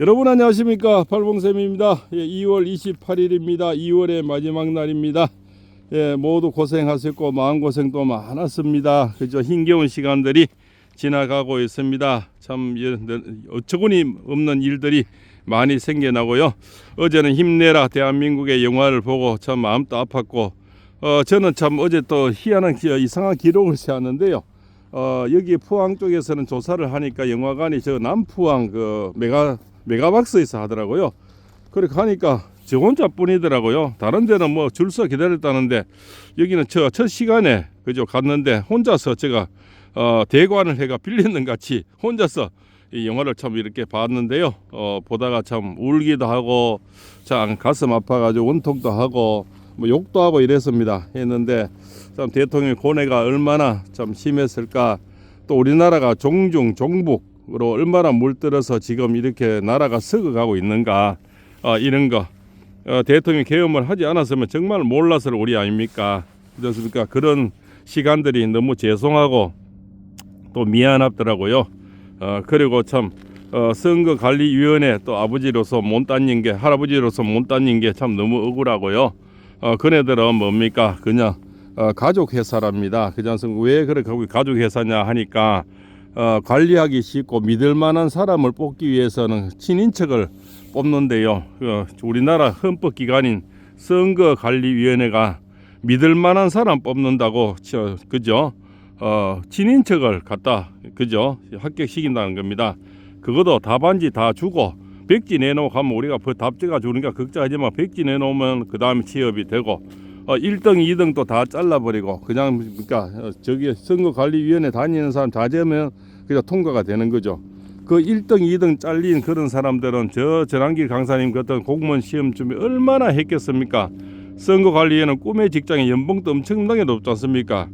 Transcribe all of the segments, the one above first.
여러분 안녕하십니까, 팔봉쌤입니다. 2월 28일입니다. 2월의 마지막 날입니다. 모두 고생하셨고 마음고생도 많았습니다. 그저 힘겨운 시간들이 지나가고 있습니다. 참 어처구니 없는 일들이 많이 생겨나고요. 어제는 힘내라 대한민국의 영화를 보고 참 마음도 아팠고, 저는 참 어제 또 희한한 이상한 기록을 세웠는데요. 여기 포항 쪽에서는 조사를 하니까 영화관이 저 남포항 그 메가박스에서 하더라고요. 그렇게 하니까 저 혼자뿐이더라고요. 다른 데는 뭐 줄 서 기다렸다는데 여기는 첫 시간에 그저 갔는데 혼자서 제가 대관을 해가 빌리는 같이 혼자서 이 영화를 참 이렇게 봤는데요. 보다가 참 울기도 하고 참 가슴 아파가지고 원통도 하고 뭐 욕도 하고 이랬습니다. 했는데 참 대통령 고뇌가 얼마나 참 심했을까. 또 우리나라가 종북으로 얼마나 물들어서 지금 이렇게 나라가 썩어가고 있는가, 이런 거. 대통령 계엄을 하지 않았으면 정말 몰라서 우리 아닙니까? 그렇습니까? 그런 시간들이 너무 죄송하고 또 미안하더라고요. 그리고 참 선거관리위원회 또 아버지로서 못 다닌 게, 할아버지로서 못 다닌 게 참 너무 억울하고요. 그네들은 뭡니까? 그냥 가족회사랍니다. 그냥 왜 그렇게 가족회사냐 하니까 관리하기 쉽고 믿을 만한 사람을 뽑기 위해서는 친인척을 뽑는데요. 우리나라 헌법기관인 선거관리위원회가 믿을 만한 사람 뽑는다고 그죠? 친인척을 갖다 그죠? 합격시킨다는 겁니다. 그것도 답안지 다 주고 백지 내놓고 하면 우리가 답지가 주니까 걱정하지만 백지 내놓으면 그 다음에 취업이 되고 1등 2등 또 다 잘라버리고 그냥 그러니까 저기 선거관리위원회 다니는 사람 자제하면 그냥 통과가 되는 거죠. 그 1등 2등 잘린 그런 사람들은 전한길 강사님 같은 공무원 시험 준비 얼마나 했겠습니까? 선거관리위원회는 꿈의 직장에 연봉도 엄청나게 높지 않습니까?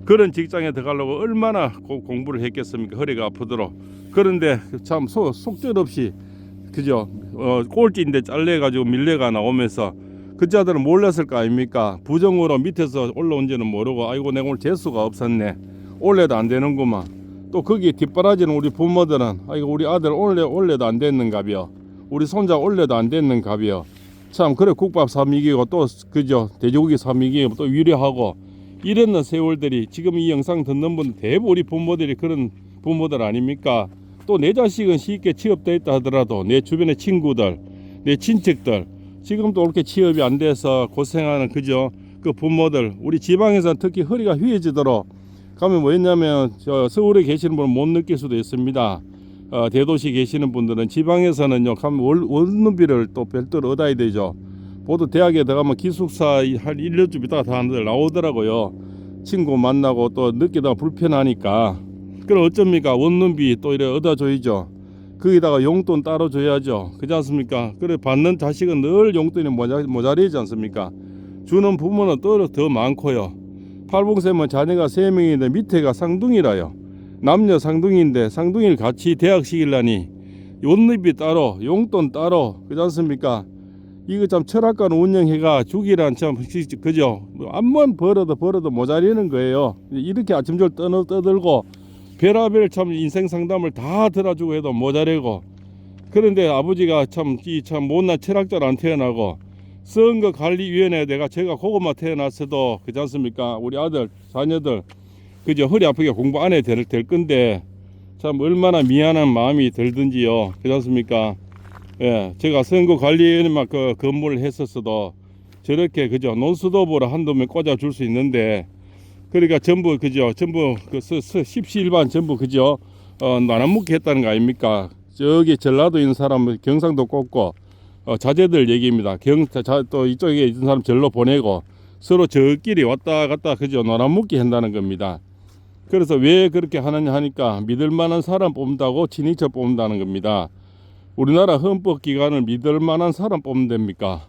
그런 직장에 들어가려고 얼마나 공부를 했겠습니까? 허리가 아프도록. 그런데 참 속절없이 그죠? 꼴찌인데 잘려가지고 밀려가 나오면서 그 자들은 몰랐을 거 아닙니까? 부정으로 밑에서 올라온지는 모르고 아이고 내가 오늘 재수가 없었네, 올래도 안 되는구만. 또 거기 뒷바라지는 우리 부모들은 아이고 우리 아들 올래도 안 됐는가벼, 우리 손자 올래도 안 됐는가벼. 참 그래 국밥 사 먹이고 또 그죠? 돼지고기 사 먹이고 또 위로하고 이랬는 세월들이 지금 이 영상 듣는 분 대부분 우리 부모들이 그런 부모들 아닙니까? 또 내 자식은 쉽게 취업돼 있다 하더라도 내 주변의 친구들, 내 친척들 지금도 이렇게 취업이 안 돼서 고생하는 그죠? 그 부모들, 우리 지방에서는 특히 허리가 휘어지도록 가면 뭐였냐면 서울에 계시는 분은 못 느낄 수도 있습니다. 대도시 계시는 분들은 지방에서는요 가면 원룸비를 또 별도로 얻어야 되죠. 모두 대학에 들어가면 기숙사 한 1년쯤 있다가 다 나오더라고요. 친구 만나고 또 늦게다가 불편하니까. 그럼 어쩝니까? 원룸비 또 이래 얻어줘야죠. 거기다가 용돈 따로 줘야죠. 그렇지 않습니까? 그래 받는 자식은 늘 용돈이 모자리지 않습니까? 주는 부모는 또 더 많고요. 팔봉쌤은 자녀가 3명인데 밑에가 쌍둥이라요. 남녀 쌍둥이인데 쌍둥이를 같이 대학 시키려니 원룸비 따로 용돈 따로, 그렇지 않습니까? 이거 참 철학관 운영해가 주기란 참 그죠? 암만 벌어도 모자리는 거예요. 이렇게 아침절 떠들고 별하별 참 인생 상담을 다 들어주고 해도 모자라고. 그런데 아버지가 참 못난 철학자로 안 태어나고 선거관리위원회에 제가 고구마 태어났어도 그렇지 않습니까? 우리 아들 자녀들 그죠? 허리 아프게 공부 안 해도 될 건데 참 얼마나 미안한 마음이 들든지요. 그렇지 않습니까? 예, 제가 선거관리위원회만 그 근무를 했었어도 저렇게 그죠? 논스톱으로 한두 명 꽂아 줄 수 있는데, 그러니까 전부 그죠? 전부 그 십시일반 전부 그죠? 나눠먹기 했다는 거 아닙니까? 저기 전라도 있는 사람은 경상도 꽂고 자제들 얘기입니다. 또 이쪽에 있는 사람 절로 보내고 서로 저끼리 왔다 갔다 그죠? 나눠먹기 한다는 겁니다. 그래서 왜 그렇게 하느냐 하니까 믿을 만한 사람 뽑는다고 친인척 뽑는다는 겁니다. 우리나라 헌법기관을 믿을 만한 사람 뽑으면 됩니까?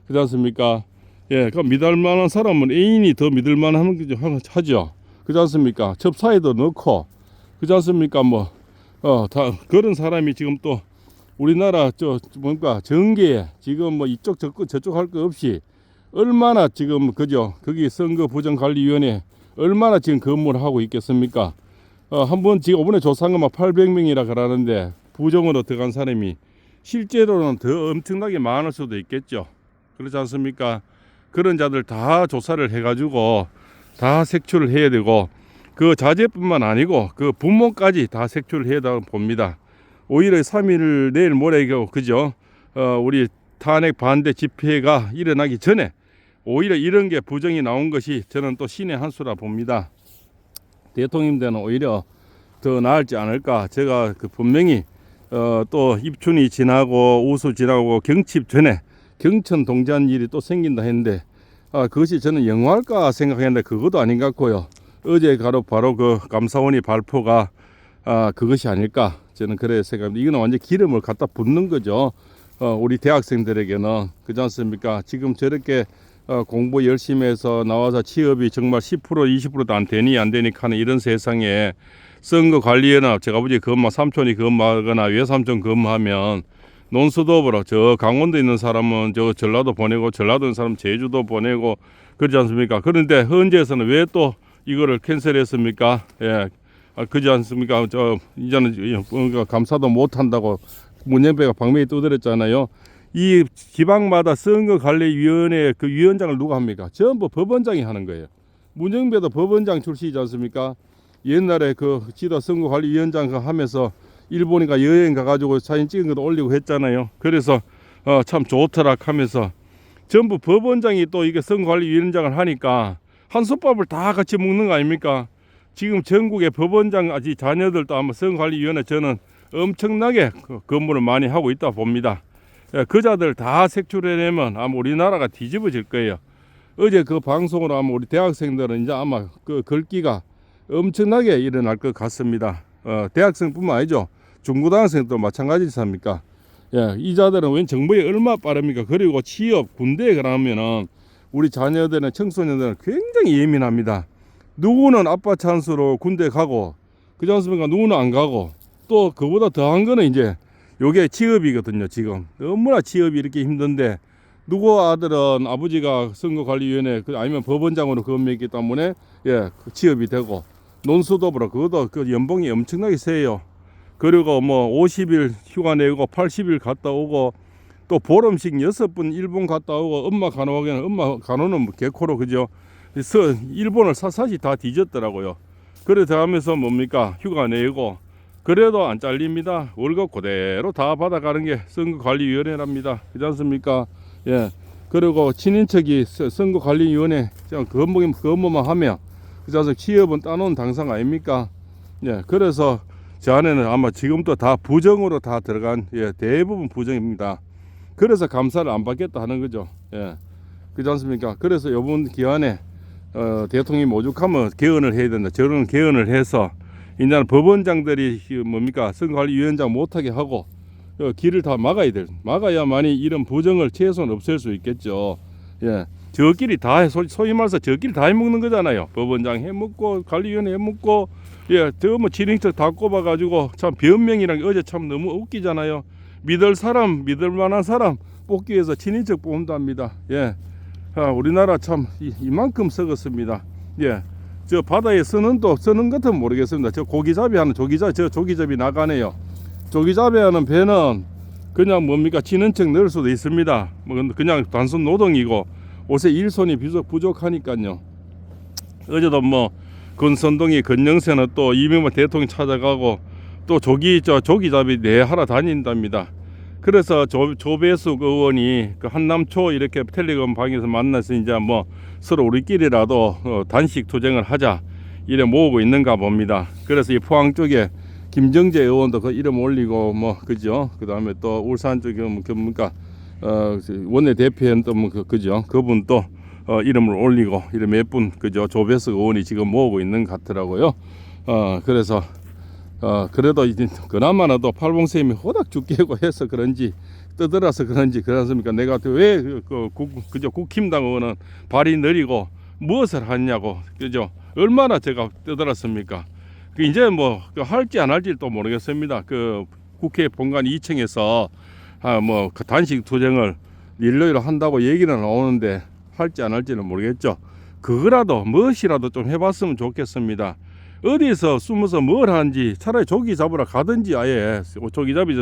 그렇지 않습니까? 예, 그 믿을 만한 사람은 애인이 더 믿을 만한 하죠. 그렇지 않습니까? 첩사에도 넣고, 그렇지 않습니까? 다 그런 사람이 지금 또 우리나라 정계에 지금 이쪽 저쪽 할 거 없이 얼마나 지금 그죠? 거기 선거부정관리위원회 얼마나 지금 근무를 하고 있겠습니까? 한번 지금 이번에 조사한 것만 800명이라 그러는데 부정으로 들어간 사람이 실제로는 더 엄청나게 많을 수도 있겠죠. 그렇지 않습니까? 그런 자들 다 조사를 해가지고 다 색출을 해야 되고, 그 자제뿐만 아니고 그 부모까지 다 색출을 해야 된다고 봅니다. 오히려 3일 내일 모레 그죠? 우리 탄핵 반대 집회가 일어나기 전에 오히려 이런 게 부정이 나온 것이 저는 또 신의 한 수라 봅니다. 대통령님들은 오히려 더 나을지 않을까. 제가 분명히 또 입춘이 지나고 우수 지나고 경칩 전에 경천 동지한 일이 또 생긴다 했는데, 그것이 저는 영화일까 생각했는데 그것도 아닌 것 같고요. 어제 바로 그 감사원이 발표가 그것이 아닐까 저는 그래 생각합니다. 이거는 완전 기름을 갖다 붓는 거죠. 우리 대학생들에게는. 그렇지 않습니까? 지금 저렇게 공부 열심히 해서 나와서 취업이 정말 10% 20%도 안 되니 안 되니 하는 이런 세상에 선거관리위원회, 제가 아버지 근무 삼촌이 근무하거나 외삼촌 근무하면 논스톱으로 저 강원도 있는 사람은 저 전라도 보내고 전라도 있는 사람은 제주도 보내고 그렇지 않습니까? 그런데 현지에서는 왜 또 이거를 캔슬했습니까? 예, 그렇지 않습니까? 이제는 감사도 못 한다고 문재인배가 방명이 떠들었잖아요. 이 지방마다 선거관리위원회 그 위원장을 누가 합니까? 전부 법원장이 하는 거예요. 문정배도 법원장 출신이지 않습니까? 옛날에 그 지도 선거관리위원장 하면서 일본인가 여행 가가지고 사진 찍은 것도 올리고 했잖아요. 그래서 참 좋더라 하면서 전부 법원장이 또 이게 선거관리위원장을 하니까 한솥밥을 다 같이 먹는 거 아닙니까? 지금 전국의 법원장 아직 자녀들도 아마 선거관리위원회 저는 엄청나게 근무를 많이 하고 있다 봅니다. 그 자들 다 색출해내면 아마 우리나라가 뒤집어질 거예요. 어제 그 방송으로 아마 우리 대학생들은 이제 아마 그 글귀가 엄청나게 일어날 것 같습니다. 대학생뿐만 아니죠. 중고등학생도 마찬가지지 않습니까? 예, 이 자들은 웬 정보에 얼마나 빠릅니까? 그리고 취업, 군대에 가면은 우리 자녀들은 청소년들은 굉장히 예민합니다. 누구는 아빠 찬스로 군대 가고, 그렇지 않습니까? 누구는 안 가고, 또 그보다 더한 거는 이제 요게 취업이거든요. 지금 너무나 취업이 이렇게 힘든데 누구 아들은 아버지가 선거관리위원회 아니면 법원장으로 근무했기 때문에 취업이 되고, 논스톱으로 그것도 그 연봉이 엄청나게 세요. 그리고 뭐 50일 휴가 내고 80일 갔다 오고 또 보름씩 6번 일본 갔다 오고, 엄마 간호하기는 엄마 간호는 뭐 개코로 그죠? 그래서 일본을 사사시 다 뒤졌더라고요. 그래서 하면서 뭡니까? 휴가 내고 그래도 안 잘립니다. 월급 그대로 다 받아가는 게 선거관리위원회랍니다. 그렇지 않습니까? 예. 그리고 친인척이 선거관리위원회 근무만 하면 그래서 취업은 따놓은 당상 아닙니까? 예. 그래서 저 안에는 아마 지금도 다 부정으로 다 들어간 대부분 부정입니다. 그래서 감사를 안 받겠다 하는 거죠. 예. 그렇지 않습니까? 그래서 이번 기한에 대통령이 오죽하면 개헌을 해야 된다. 저런 개헌을 해서 이제는 법원장들이 뭡니까 선거관리위원장 못하게 하고 길을 다 막아야만이 이런 부정을 최소한 없앨 수 있겠죠. 예, 저끼리 다 소위 말해서 저끼리 다 해먹는 거잖아요. 법원장 해먹고 관리위원회 해먹고 저 뭐 진행처 다 꼽아가지고 참 변명이란 게 어제 참 너무 웃기잖아요. 믿을 만한 사람 뽑기 위해서 친인척 뽑는답니다. 예, 우리나라 참 이만큼 썩었습니다. 예. 저 바다에 쓰는 것은 모르겠습니다. 저 고기잡이 하는 조기잡이 나가네요. 조기잡이 하는 배는 그냥 뭡니까 친인척 넣을 수도 있습니다. 그냥 단순 노동이고 옷에 일손이 부족하니까요. 어제도 뭐 건선동이 건영세는 또 이명박 대통령 찾아가고 또 조기잡이 내하러 다닌답니다. 그래서 조배숙 의원이 그 한남초 이렇게 텔레그램 방에서 만나서 이제 뭐 서로 우리끼리라도 단식 투쟁을 하자 이래 모으고 있는가 봅니다. 그래서 이 포항 쪽에 김정재 의원도 그 이름 올리고 뭐 그죠. 그 다음에 또 울산 쪽에 뭡니까 원내 대표는 또 뭐 그죠. 그분 또 이름을 올리고 이래 몇 분 그죠. 조배숙 의원이 지금 모으고 있는 것 같더라고요. 그래서 그래도 이제 그나마나도 팔봉쌤이 호닥 죽게고 해서 그런지 떠들어서 그런지 그렇습니까? 내가 왜 그저 국힘당 의원은 발이 느리고 무엇을 하냐고 그죠? 얼마나 제가 떠들었습니까? 이제 뭐 할지 안 할지 또 모르겠습니다. 그 국회 본관 2층에서 뭐 단식 투쟁을 일요일 한다고 얘기는 나오는데 할지 안 할지는 모르겠죠. 그거라도 무엇이라도 좀 해봤으면 좋겠습니다. 어디서 숨어서 뭘 하는지 차라리 조기 잡으러 가든지 아예 조기 잡이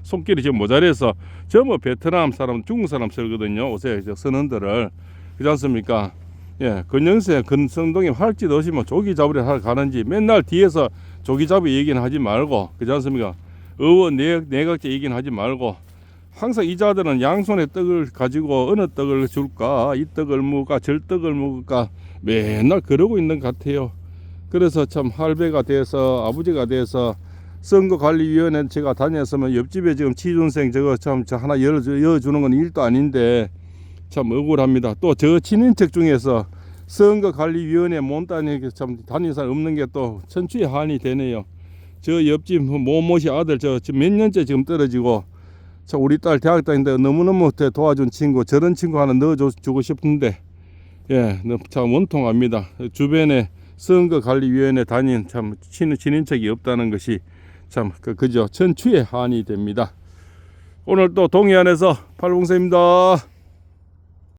손길이 지금 모자라서 전부 베트남 사람 중국 사람 쓰거든요. 옷에 선원들을 그렇지 않습니까? 예, 근영세 근성동에 활짓 없이 뭐 조기 잡으러 하러 가는지 맨날 뒤에서 조기 잡이 얘기는 하지 말고 그렇지 않습니까? 의원 내각제 얘기는 하지 말고 항상 이 자들은 양손에 떡을 가지고 어느 떡을 줄까 이 떡을 먹을까 절 떡을 먹을까 맨날 그러고 있는 것 같아요. 그래서 참 할배가 돼서 아버지가 돼서 선거관리위원회 제가 다녔으면 옆집에 지금 취준생 저거 참 저 하나 열어주는 건 일도 아닌데 참 억울합니다. 또 저 친인척 중에서 선거관리위원회 못 다니게 참 다니는 사람 없는 게 또 천추의 한이 되네요. 저 옆집 모모씨 아들 저 몇 년째 지금 떨어지고 참 우리 딸 대학 다니는데 너무너무 도와준 친구 저런 친구 하나 넣어주고 싶은데 예, 참 원통합니다. 주변에 선거관리위원회 다닌 참 친인척이 없다는 것이 참 그저 천추의 한이 됩니다. 오늘 또 동해안에서 팔봉쌤입니다.